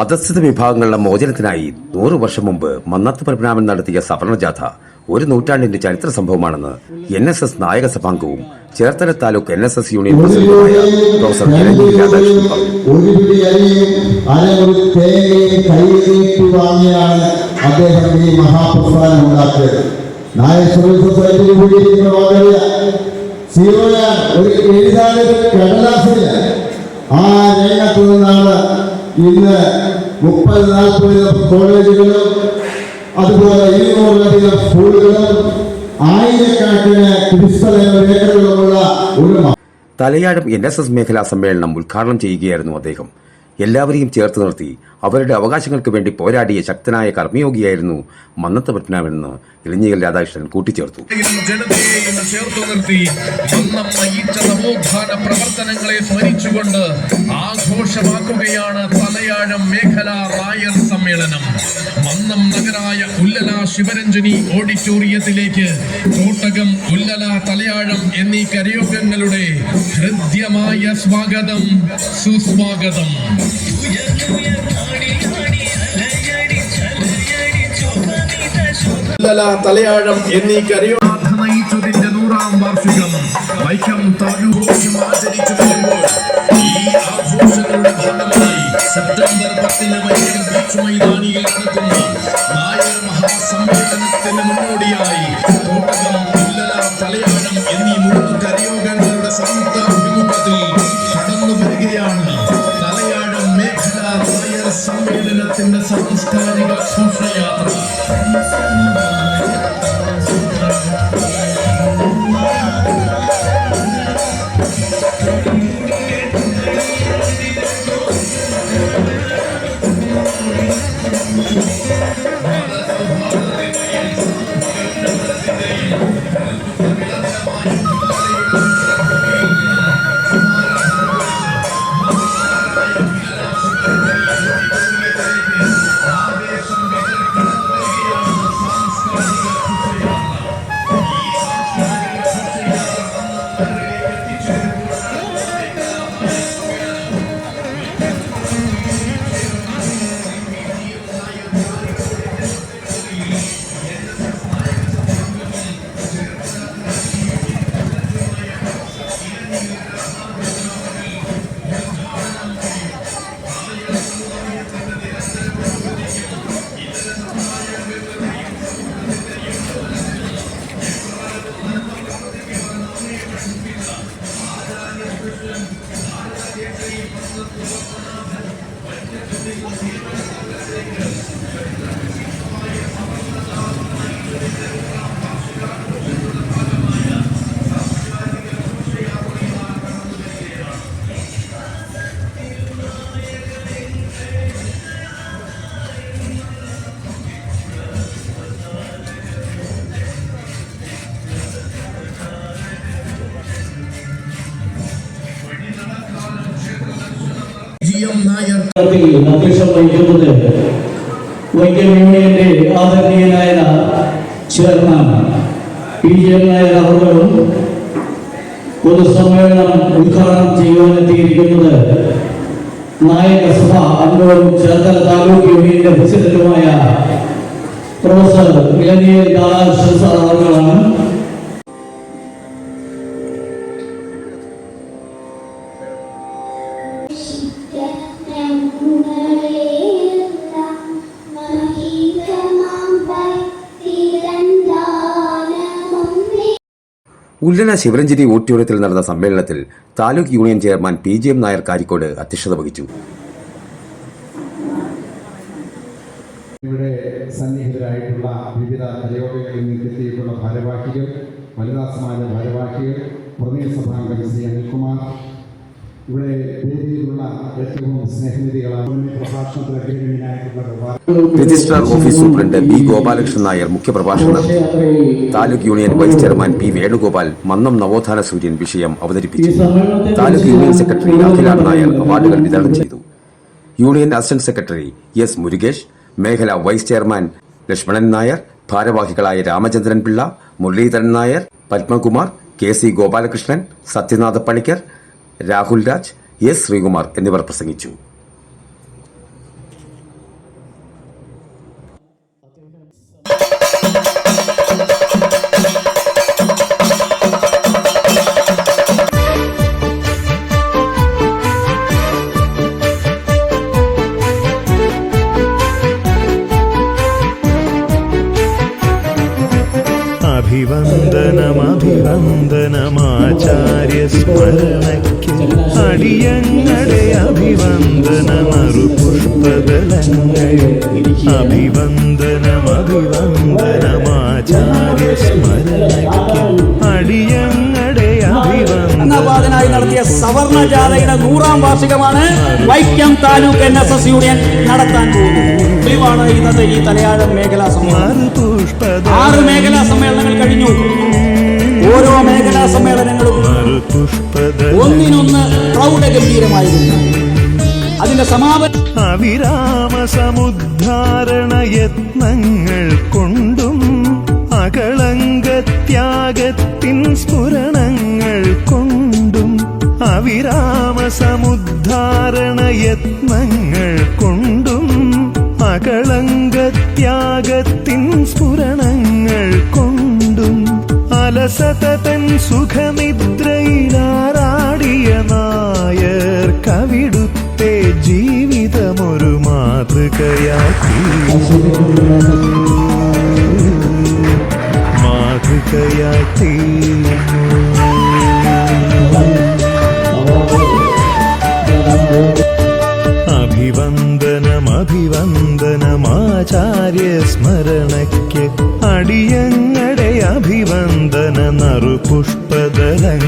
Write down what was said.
അധസ്ഥിത വിഭാഗങ്ങളുടെ മോചനത്തിനായി 100 വർഷം മുമ്പ് മന്നത്ത് പത്മനാഭൻ നടത്തിയ സവർണജാഥ ഒരു നൂറ്റാണ്ടിന്റെ ചരിത്ര സംഭവമാണെന്ന് NSS നായക സഭാംഗവും ചേർത്തല താലൂക്ക് NSS യൂണിയൻ പ്രസിഡന്റുമായ പ്രൊഫസർ ജലഞ്ജലി രാധാകൃഷ്ണൻ ആ രംഗത്തു നിന്നാണ് ഇന്ന് 30-40 കോളേജുകളും അതുപോലെ 200-ലധികം സ്കൂളുകളും ആയിരക്കണക്കിന് ക്രിസ്തലേഖകളുമുള്ള ഒരു തലയാഴം NSS മേഖലാ സമ്മേളനം ഉദ്ഘാടനം ചെയ്യുകയായിരുന്നു അദ്ദേഹം. എല്ലാവരെയും ചേർത്ത് നിർത്തി അവരുടെ അവകാശങ്ങൾക്ക് വേണ്ടി പോരാടിയ ശക്തനായ കർമ്മയോഗിയായിരുന്നു മന്നത്ത് പത്മനാഭനെന്ന് ഇലഞ്ഞിക്കൽ രാധാകൃഷ്ണൻ കൂട്ടിച്ചേർത്തു. ജനതയെയും ചേർത്തു നിർത്തി നവോത്ഥാന പ്രവർത്തനങ്ങളെ സ്മരിച്ചുകൊണ്ട് ആഘോഷമാക്കുകയാണ് തലയാഴം മേഖലാ റായർ സമ്മേളനം. മന്നം നഗരായ ഉല്ലല ശിവരഞ്ജനി ഓഡിറ്റോറിയത്തിലേക്ക് തോട്ടകം, ഉല്ലല, തലയാഴം എന്നീ കരയോഗങ്ങളുടെ ഹൃദ്യമായ സ്വാഗതം, സുസ്വാഗതം. തലയാഴം എന്നീ കരയോഗ നയിച്ചതിന്റെ 100ാം വാർഷികം വൈക്കം താലൂക്കും ആചരിച്ചു വരുമ്പോൾ ഈ ആഘോഷങ്ങളുടെ ഭാഗമായി സെപ്റ്റംബർ 10 വൈക്കം ബീച്ച് മൈതാനിയിൽ നടക്കുന്ന നായർ മഹാസമ്മേളനത്തിന് മുന്നോടിയായി തോട്ടകം, ഉല്ലല, തലയാഴം എന്നീ 3 കരയോഗങ്ങളുടെ സംയുക്താഭിമുഖ്യത്തിൽ കടന്നു വരികയാണ് തലയാഴം മേഖലാ നായർ സമ്മേളനത്തിന്റെ സാംസ്കാരിക ഘോഷയാത്ര. അധ്യക്ഷം വഹിക്കുന്നത് വൈക്കം യൂണിയന്റെ ആദരണീയനായ ചെയർമാൻ PGM നായർ അവர்களுം പൊതുസമ്മേളനം ഉദ്ഘാടനം ചെയ്യുവാനെത്തിയിരിക്കുന്നത് നായക സഭ അംഗവും ചേർത്തല താലൂക്ക് യൂണിയന്റെ പ്രസിഡന്റുമായ പ്രൊഫസർ ഇലഞ്ഞിക്കൽ രാധാകൃഷ്ണൻ സാർ അവர்களാണ്. ഉല്ലല ശിവരഞ്ജനി ഓഡിറ്റോറിയത്തിൽ നടന്ന സമ്മേളനത്തിൽ taluk union chairman PGM Nair Karikode അധ്യക്ഷത വഹിച്ചു. ഇവിടെ സന്നിഹിതരായിട്ടുള്ള വിവിധ കരയോഗങ്ങളിൽ നിന്നെത്തിയിട്ടുള്ള ഭാരവാഹികൾ, വനിതാ സമാജ ഭാരവാഹികൾ, പ്രദേശ സഭാംഗം ശ്രീ അനിൽകുമാർ, ഇവിടെ വേദിയിലുള്ള ഏറ്റവും സ്നേഹനിധികളാണ് registrar office superintendent B Gopalakrishnan Nair മുഖ്യപ്രഭാഷണം നടത്തി. Taluk union vice chairman P Venugopal Mannam നവോത്ഥാന സൂര്യൻ വിഷയം അവതരിപ്പിച്ചു. താലൂക്ക് യൂണിയൻ സെക്രട്ടറി അഖിലാർ നായർ അവാർഡുകൾ വിതരണം ചെയ്തു. Union assistant secretary S Murukesh, മേഖലാ വൈസ് ചെയർമാൻ ലക്ഷ്മണൻ നായർ, ഭാരവാഹികളായ രാമചന്ദ്രൻ പിള്ള, മുരളീധരൻ നായർ, പത്മകുമാർ, KC ഗോപാലകൃഷ്ണൻ, സത്യനാഥ പണിക്കർ, രാഹുൽ രാജ്, എസ് ശ്രീകുമാർ എന്നിവർ പ്രസംഗിച്ചു. അഭിവന്ദനമഭിവന്ദനമാചാര്യസ്മരണയ്ക്ക് അടിയങ്ങളുടെ അഭിവന്ദനമറുപുഷ്പദലങ്ങൾ അഭിവന്ദനമഭിവന്ദനമാചാര്യസ്മരണയ്ക്ക് അടിയങ്ങളുടെ ായി നടത്തിയ സവർണ ജാഥയുടെ 100ാം വാർഷികമാണ് വൈക്കം താലൂക്ക് NSS യൂണിയൻ നടത്താൻ പോകുന്നത്. ഇന്നത്തെ ഈ തലയാഴം മേഖലാ സമ്മേളനം 6 മേഖലാ സമ്മേളനങ്ങൾ കഴിഞ്ഞു. ഓരോ മേഖലാ സമ്മേളനങ്ങളും ഒന്നിനൊന്ന് പ്രൗഢഗംഭീരമായിരുന്നു. അതിന്റെ സമാപനം അവിരാമ സമുദ്ധാരണ യത്നങ്ങൾ കൊണ്ടും അകളങ്കത്യാഗത്തിൻ സ്ഫുരണങ്ങൾ കൊണ്ടും അവിരാമ സമുദ്ധാരണ യത്നങ്ങൾ കൊണ്ടും അകളങ്കത്യാഗത്തിൻ സ്ഫുരണങ്ങൾ കൊണ്ടും അലസതൻ സുഖനിദ്രയിലാറാടിയ നായർ കവിടുത്തെ ജീവിതമൊരു മാതൃകയാക്കി അഭിവന്ദനമഭിവന്ദനമാചാര്യസ്മരണയ്ക്ക് അടിയങ്ങളുടെ അഭിവന്ദന നറുപുഷ്പദലങ്ങൾ